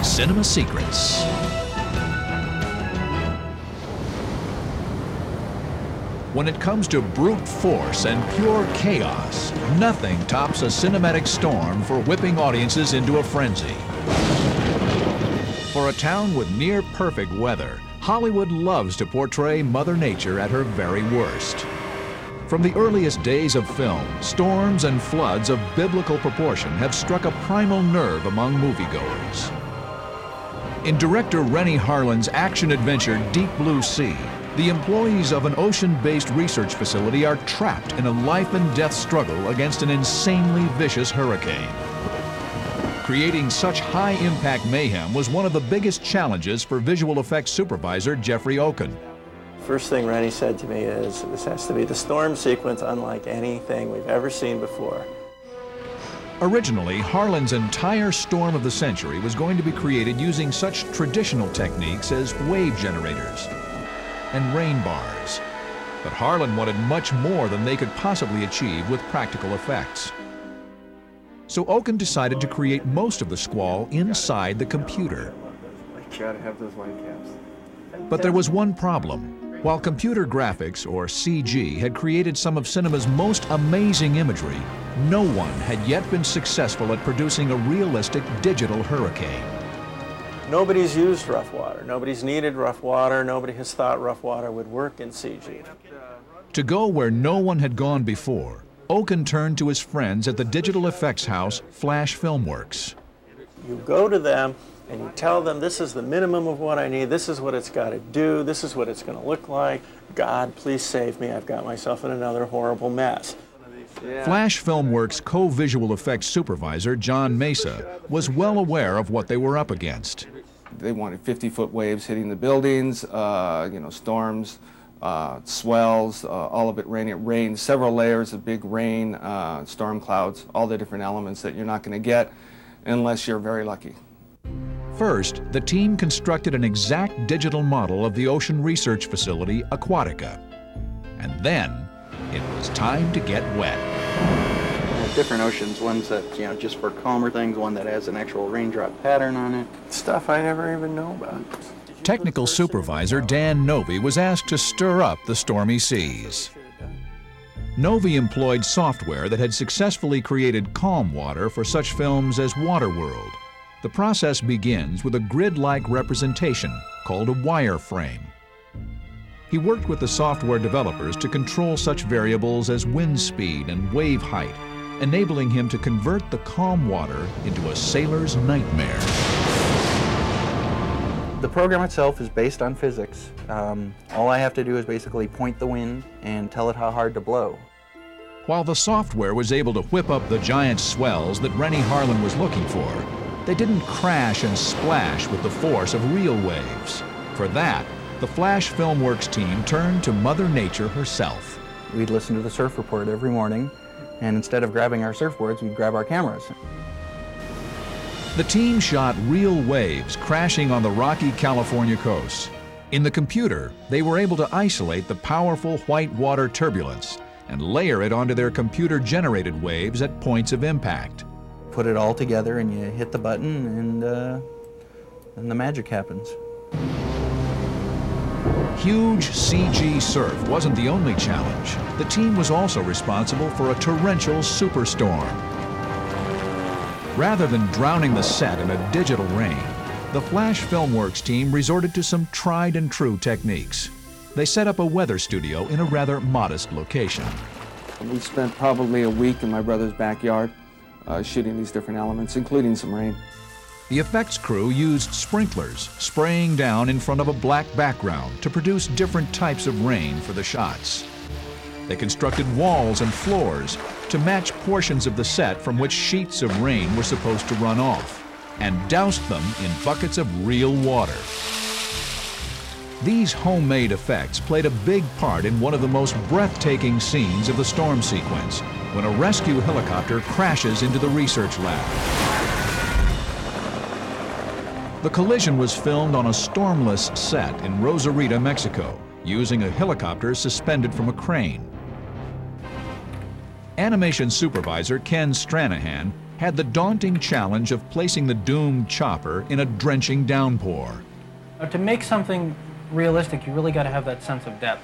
Cinema Secrets. When it comes to brute force and pure chaos, nothing tops a cinematic storm for whipping audiences into a frenzy. For a town with near-perfect weather, Hollywood loves to portray Mother Nature at her very worst. From the earliest days of film, storms and floods of biblical proportion have struck a primal nerve among moviegoers. In director Renny Harlin's action-adventure Deep Blue Sea, the employees of an ocean-based research facility are trapped in a life-and-death struggle against an insanely vicious hurricane. Creating such high-impact mayhem was one of the biggest challenges for visual effects supervisor Jeffrey Okun. First thing Renny said to me is, this has to be the storm sequence unlike anything we've ever seen before. Originally, Harlin's entire storm of the century was going to be created using such traditional techniques as wave generators and rain bars. But Harlin wanted much more than they could possibly achieve with practical effects. So Okun decided to create most of the squall inside the computer. I gotta have those white caps. But there was one problem. While computer graphics, or CG, had created some of cinema's most amazing imagery, no one had yet been successful at producing a realistic digital hurricane. Nobody's used rough water. Nobody's needed rough water. Nobody has thought rough water would work in CG. To go where no one had gone before, Okun turned to his friends at the digital effects house Flash Filmworks. You go to them and you tell them, this is the minimum of what I need, this is what it's got to do, this is what it's going to look like. God, please save me, I've got myself in another horrible mess. Flash Filmworks co-visual effects supervisor John Mesa was well aware of what they were up against. They wanted 50-foot waves hitting the buildings, storms, swells, all of it raining. It rained several layers of big rain, storm clouds, all the different elements that you're not going to get unless you're very lucky. First, the team constructed an exact digital model of the ocean research facility Aquatica. And then, it was time to get wet. Different oceans, ones that, just for calmer things, one that has an actual raindrop pattern on it. Stuff I never even know about. Technical supervisor Dan Novi was asked to stir up the stormy seas. Novi employed software that had successfully created calm water for such films as Waterworld. The process begins with a grid-like representation called a wireframe. He worked with the software developers to control such variables as wind speed and wave height, enabling him to convert the calm water into a sailor's nightmare. The program itself is based on physics. All I have to do is basically point the wind and tell it how hard to blow. While the software was able to whip up the giant swells that Renny Harlin was looking for, they didn't crash and splash with the force of real waves. For that, the Flash Filmworks team turned to Mother Nature herself. We'd listen to the surf report every morning, and instead of grabbing our surfboards, we'd grab our cameras. The team shot real waves crashing on the rocky California coast. In the computer, they were able to isolate the powerful white water turbulence and layer it onto their computer-generated waves at points of impact. Put it all together and you hit the button and the magic happens. Huge CG surf wasn't the only challenge. The team was also responsible for a torrential superstorm. Rather than drowning the set in a digital rain, the Flash Filmworks team resorted to some tried and true techniques. They set up a weather studio in a rather modest location. We spent probably a week in my brother's backyard shooting these different elements, including some rain. The effects crew used sprinklers, spraying down in front of a black background to produce different types of rain for the shots. They constructed walls and floors to match portions of the set from which sheets of rain were supposed to run off, and doused them in buckets of real water. These homemade effects played a big part in one of the most breathtaking scenes of the storm sequence, when a rescue helicopter crashes into the research lab. The collision was filmed on a stormless set in Rosarita, Mexico, using a helicopter suspended from a crane. Animation supervisor Ken Stranahan had the daunting challenge of placing the doomed chopper in a drenching downpour. To make something realistic, you really got to have that sense of depth,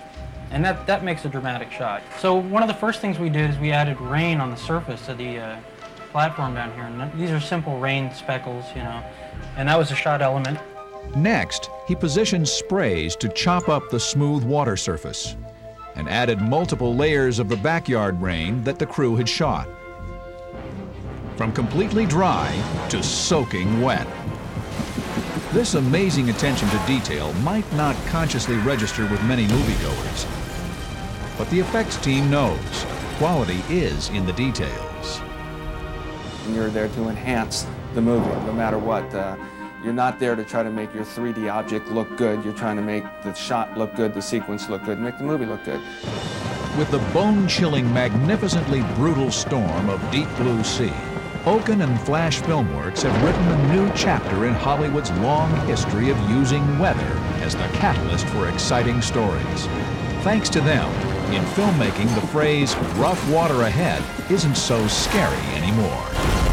and that makes a dramatic shot. So one of the first things we did is we added rain on the surface of the platform down here, and these are simple rain speckles, you know, and that was a shot element. Next, he positioned sprays to chop up the smooth water surface and added multiple layers of the backyard rain that the crew had shot. From completely dry to soaking wet. This amazing attention to detail might not consciously register with many moviegoers, but the effects team knows quality is in the details. And you're there to enhance the movie, no matter what. You're not there to try to make your 3D object look good. You're trying to make the shot look good, the sequence look good, make the movie look good. With the bone-chilling, magnificently brutal storm of Deep Blue Sea, Oken and Flash Filmworks have written a new chapter in Hollywood's long history of using weather as the catalyst for exciting stories. Thanks to them, in filmmaking, the phrase "rough water ahead" isn't so scary anymore.